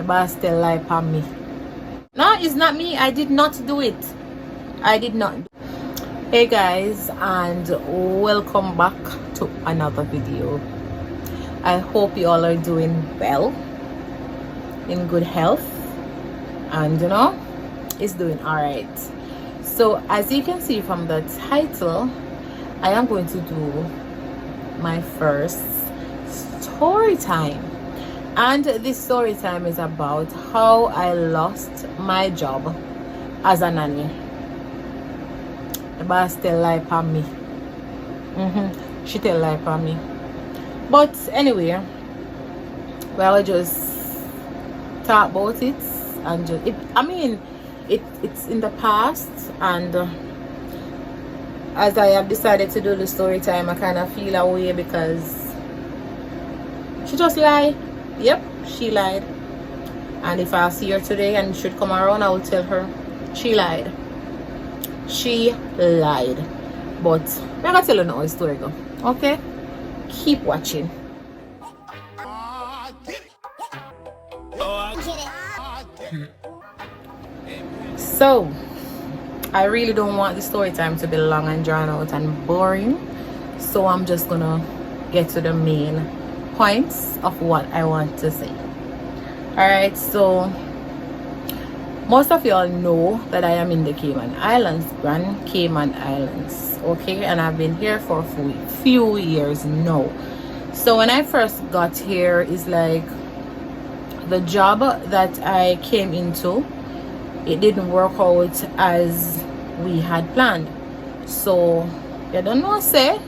The boss still lie upon me. No, it's not me. I did not do it. I did not. Hey guys, and welcome back to another video. I hope you all are doing well, in good health, and it's doing all right. So as you can see from the title, I am going to do my first story time, and this story time is about how I lost my job as a nanny. The boss still lie upon me. She still lie upon me. But anyway, we'll just talk about it, and it's in the past, and as I have decided to do the story time, I kind of feel away because she just lied. Yep, she lied. And if I see her today and should come around, I will tell her she lied. She lied. But I'm gonna tell you now how the story go. Okay? Keep watching. So I really don't want the story time to be long and drawn out and boring, so I'm just gonna get to the main points of what I want to say. Alright, so most of y'all know that I am in the Cayman Islands, Grand Cayman Islands, okay, and I've been here for a few years now. So when I first got here, is like the job that I came into, it didn't work out as we had planned. So you don't know, say,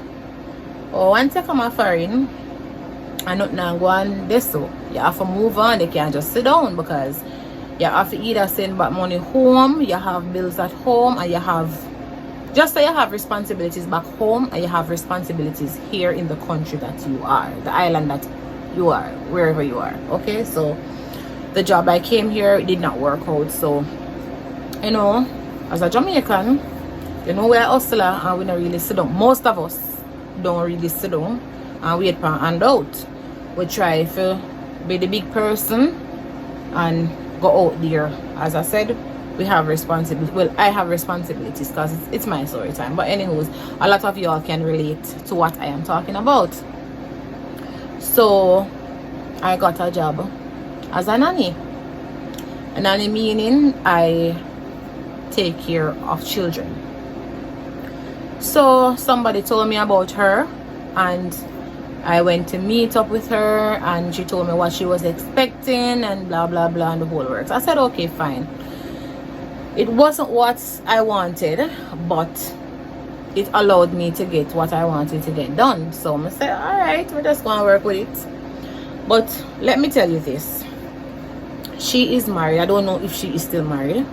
oh, once you come a foreign and not now go on this, so you have to move on. They can't just sit down, because you have to either send back money home, you have bills at home, and you have just say you have responsibilities back home, and you have responsibilities here in the country that you are, the island that you are, wherever you are. Okay, so the job I came here, it did not work out. So as a Jamaican, we're a hustler, and we don't really sit down. Most of us don't really sit down and wait for a handout. We try to be the big person and go out there. As I said, we have responsibility. Well, I have responsibilities because it's my story time. But anyways, a lot of y'all can relate to what I am talking about. So I got a job as a nanny. A nanny meaning I take care of children. So somebody told me about her, and I went to meet up with her, and she told me what she was expecting and blah blah blah and the whole works. I said okay, fine. It wasn't what I wanted, but it allowed me to get what I wanted to get done. So I said, all right, we're just gonna work with it. But let me tell you this, she is married. I don't know if she is still married,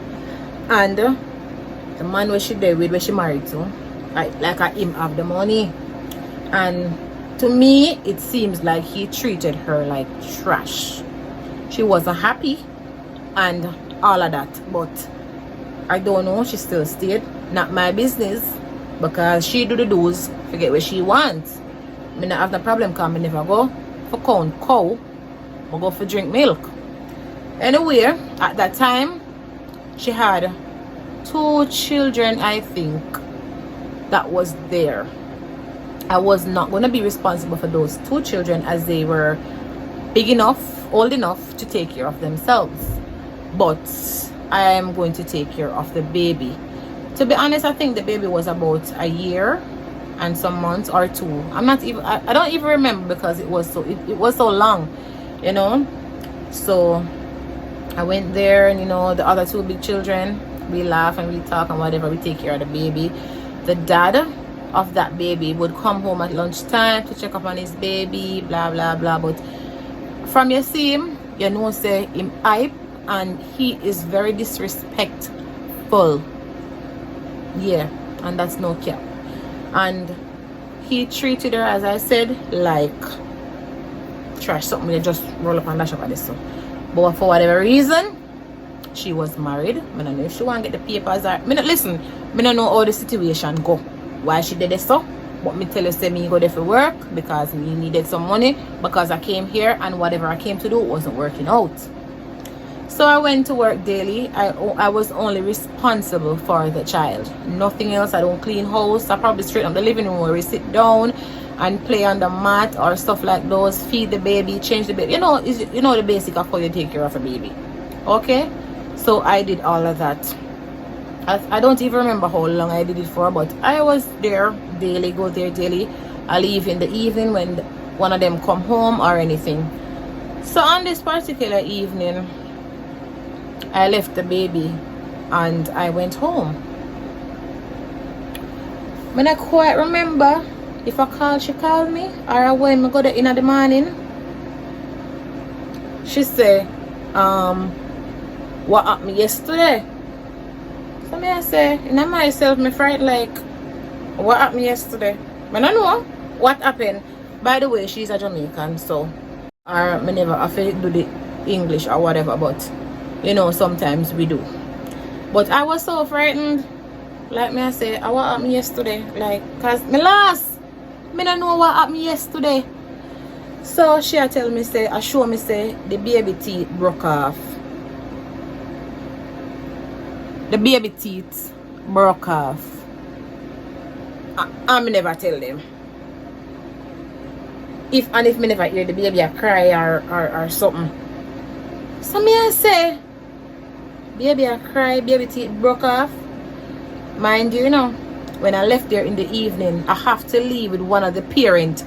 and the man where she there with, where she married to, like him have the money, and to me it seems like he treated her like trash. She wasn't happy and all of that, but I don't know, she still stayed. Not my business, because she do the do's, forget what she wants. Me not have no problem, because I never go for count cow, I go for drink milk. Anyway, at that time she had 2 children, I think, that was there. I was not going to be responsible for those 2 children, as they were big enough, old enough to take care of themselves. But I am going to take care of the baby. To be honest, I think the baby was about a year and some months or 2. I don't even remember, because it was so long, So I went there, and the other 2 big children, we laugh and we talk and whatever, we take care of the baby. The dad of that baby would come home at lunchtime to check up on his baby, blah blah blah. But from you see him, say him hype, and he is very disrespectful. Yeah, and that's no cap. And he treated her, as I said, like trash. Something they just roll up and dash up at this. So, but for whatever reason, she was married. I don't know if she want to get the papers or listen, I don't know how the situation go, why she did this. So but me tell you, say me go there for work because me needed some money, because I came here and whatever I came to do wasn't working out. So I went to work daily. I was only responsible for the child, nothing else. I don't clean house. I probably straighten up the living room where we sit down and play on the mat or stuff like those, feed the baby, change the baby, you know the basic of how you take care of a baby. Okay, so I did all of that. I don't even remember how long I did it for, but I was there daily, go there daily. I leave in the evening when one of them come home or anything. So on this particular evening, I left the baby and I went home. When I quite remember if I called, she called me, or when I go there in the morning, she say, what happened yesterday? So me I say, in myself, me fright like, what happened yesterday? I don't know what happened. By the way, she's a Jamaican, so or me never have to do the English or whatever, but you know, sometimes we do. But I was so frightened. Like me I say, what happened yesterday? Like, cause me lost. Me don't know what happened yesterday. So she tell me say, I show me say the baby teeth broke off. The baby teeth broke off. I never tell them. If me never hear the baby I cry or something. So me I say, baby I cry, baby teeth broke off. Mind you, when I left there in the evening, I have to leave with one of the parents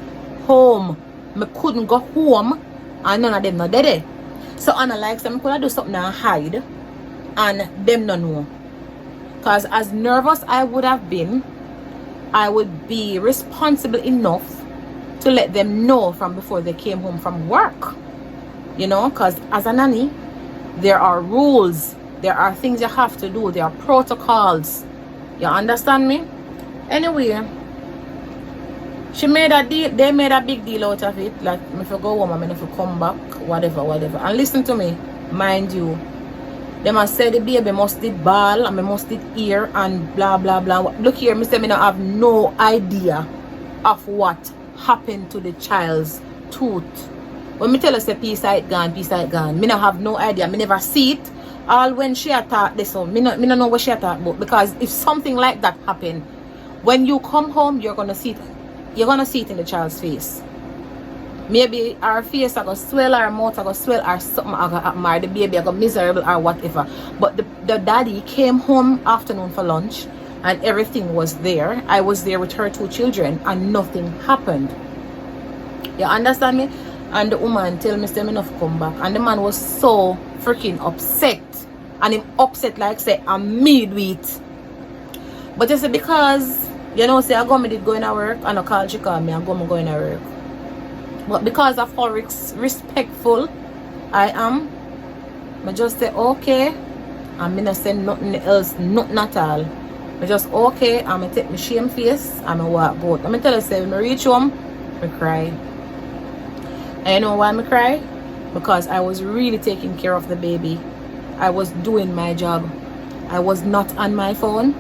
home. I couldn't go home and none of them not there. So Anna like some could do something and hide and them not know. Because as nervous I would have been, I would be responsible enough to let them know from before they came home from work. Because as a nanny, there are rules, there are things you have to do, there are protocols. You understand me? Anyway, they made a big deal out of it. Like, if I go home, I'm going to come back, whatever. And listen to me, mind you. They must say the baby must did ball and me must did ear and blah, blah, blah. Look here, me say me don't have no idea of what happened to the child's tooth. When me tell us a piece of it gone, me don't have no idea. Me never see it. All when she attacked this one, me not know what she attacked about. Because if something like that happened, when you come home, you're gonna see it. You're gonna see it in the child's face. Maybe our face are gonna swell, our mouth are gonna swell, or something are gonna happen, or the baby are gonna miserable or whatever. But the daddy came home afternoon for lunch and everything was there. I was there with her 2 children and nothing happened. You understand me? And the woman tell me, say me enough come back. And the man was so freaking upset. And him upset like say I'm midweek. But you say because say I did go in at work and I call she call me and go in at work. But because of how respectful I am, I just say okay. And me not say nothing else, nothing at all. I just okay, and I take my shame face and I walk out. I'm tell you say when I reach home, I cry. And you know why I cry? Because I was really taking care of the baby. I was doing my job. I was not on my phone.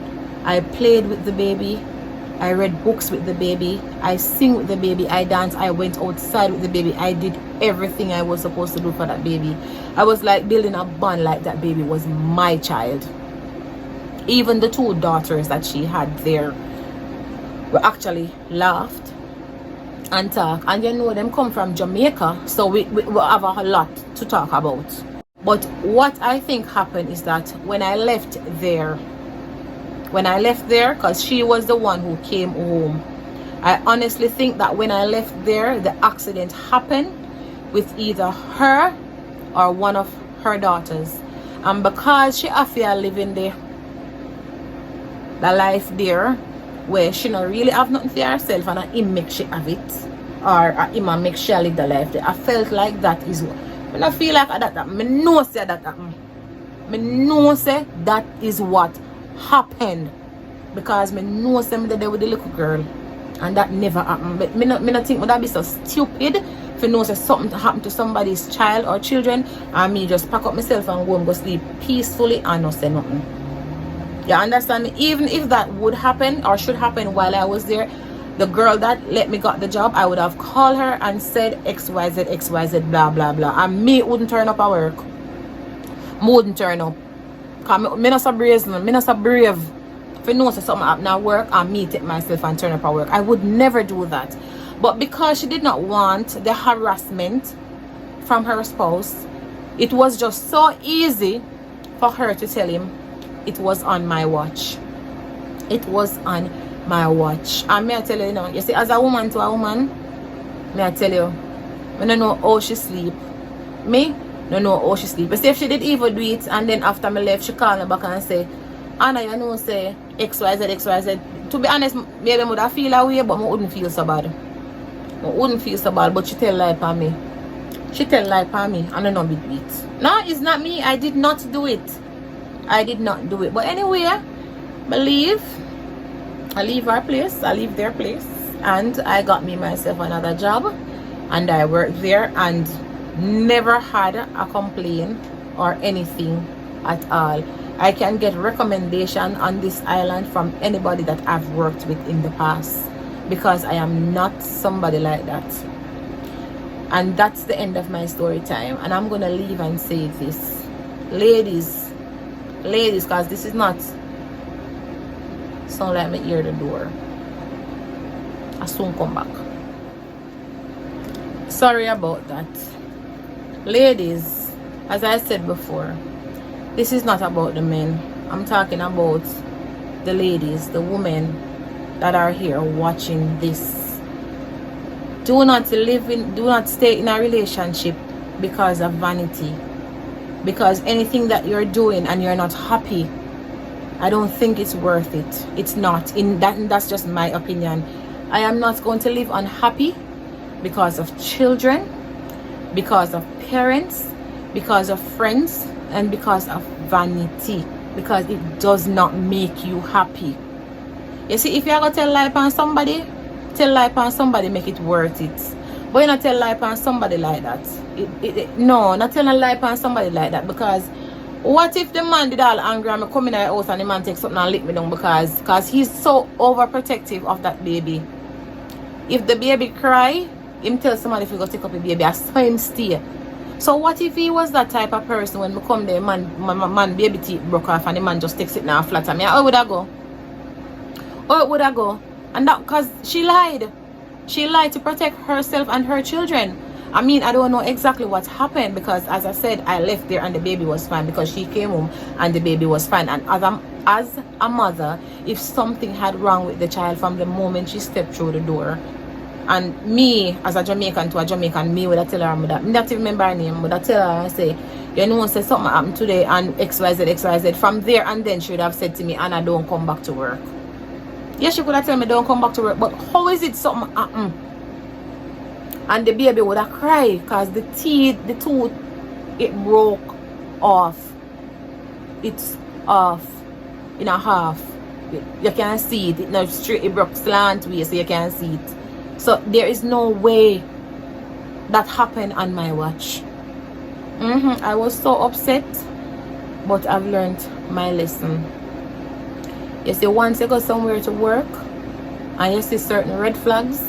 I played with the baby. I read books with the baby. I sing with the baby. I dance. I went outside with the baby. I did everything I was supposed to do for that baby. I was like building a bond like that baby was my child. Even the 2 daughters that she had there were actually laughed and talk, and them come from Jamaica, so we have a lot to talk about. But what I think happened is that when I left there, because she was the one who came home, I honestly think that when I left there, the accident happened with either her or one of her daughters. And because she after living there, the life there, where she not really have nothing for herself and him make she have it, or him make she live the life there, I felt like that is what when I feel like that me know say that happened. Me know say that is what happened, because me know say me there with the little girl and that never happened. But me not think would that be so stupid if you know say something happened to somebody's child or children and me just pack up myself and go and go sleep peacefully and not say nothing. You understand me? Even if that would happen or should happen while I was there, the girl that let me got the job, I would have called her and said XYZ, XYZ, blah, blah, blah. And me wouldn't turn up at work. I wouldn't turn up. Because me not so brazen, me not so brave. If you know something happen at work, I me take myself and turn up at work. I would never do that. But because she did not want the harassment from her spouse, it was just so easy for her to tell him it was on my watch. It was on my watch. And may I tell you, you see, as a woman to a woman, may I tell you, I don't know how she sleep. Me, don't know how she sleep. But see, if she did even do it, and then after me left, she called me back and say, Anna, you know, say XYZ, XYZ. To be honest, maybe I would have feel away, but I wouldn't feel so bad. I wouldn't feel so bad, but she tell lie for me. She tell lie for me, and I don't big beat. No, it's not me. I did not do it. I did not do it. But anyway, I leave our place. I leave their place, and I got me myself another job, and I worked there, and never had a complaint or anything at all. I can get recommendation on this island from anybody that I've worked with in the past, because I am not somebody like that. And that's the end of my story time. And I'm gonna leave and say this, ladies, because this is not sound like me hear the door. I soon come back. Sorry about that. Ladies, as I said before, this is not about the men. I'm talking about the ladies, the women that are here watching this. Do not stay in a relationship because of vanity. Because anything that you're doing and you're not happy, I don't think it's worth it. It's not. That's just my opinion. I am not going to live unhappy because of children, because of parents, because of friends, and because of vanity, because it does not make you happy. You see, if you're gonna tell lie on somebody, make it worth it. But you not tell lie on somebody like that. No, not telling lie on somebody like that, because what if the man did all angry and me come in the house and the man take something and lick me down because he's so overprotective of that baby. If the baby cry, him tell somebody if you go take up the baby, I saw him stay. So what if he was that type of person when me come there, man baby teeth broke off and the man just takes it now flat at me? How would I go? How would I go? And that because she lied. She lied to protect herself and her children. I mean, I don't know exactly what happened, because as I said, I left there and the baby was fine, because she came home and the baby was fine. And as a mother, if something had wrong with the child from the moment she stepped through the door, and me as a Jamaican to a Jamaican, me would have tell her that, me not even remember her name, would have tell her and say, you know, say something happened today and XYZ. From there and then she would have said to me, Anna, don't come back to work. Yes, she could have told me don't come back to work, but how is it something happened? And the baby would have cried because the tooth, it broke off. It's off in a half. You can't see it. It not straight, it broke slant way, so you can't see it. So there is no way that happened on my watch. I was so upset, but I've learned my lesson. You see, once you go somewhere to work and you see certain red flags,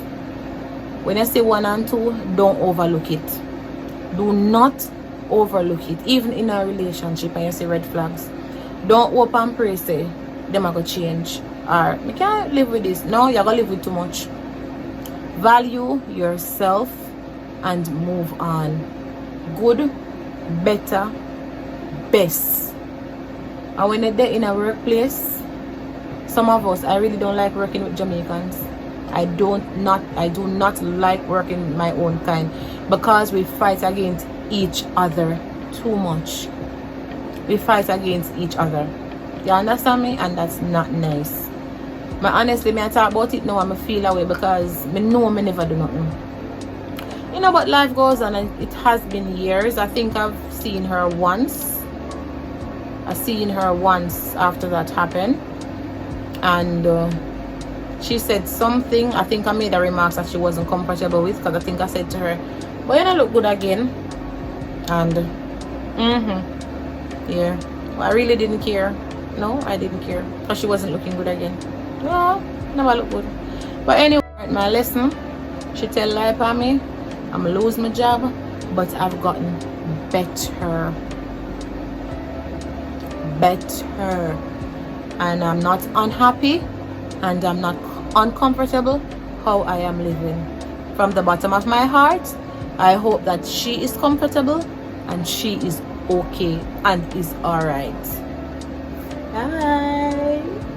when you see 1 and 2, don't overlook it. Do not overlook it. Even in a relationship and you see red flags, don't hope and pray say them are going to change, or you can't live with this. No, you're going to live with too much. Value yourself and move on. Good, better, best. And when you're in a workplace, some of us, I really don't like working with Jamaicans. I do not like working my own kind, because we fight against each other too much. We fight against each other. You understand me? And that's not nice. But honestly, me I talk about it now and I feel away, because me know me never do nothing. You know, but life goes on, and it has been years. I think I've seen her once. I've seen her once after that happened. And she said something. I think I made a remark that she wasn't comfortable with, because I think I said to her, but you don't look good again. And yeah, well, I really didn't care. No, I didn't care, because she wasn't looking good again. No, never look good. But anyway, my lesson, she tell lie upon me, I'm gonna lose my job, but I've gotten better. better. And I'm not unhappy and I'm not uncomfortable how I am living. From the bottom of my heart, I hope that she is comfortable and she is okay and is alright. Bye.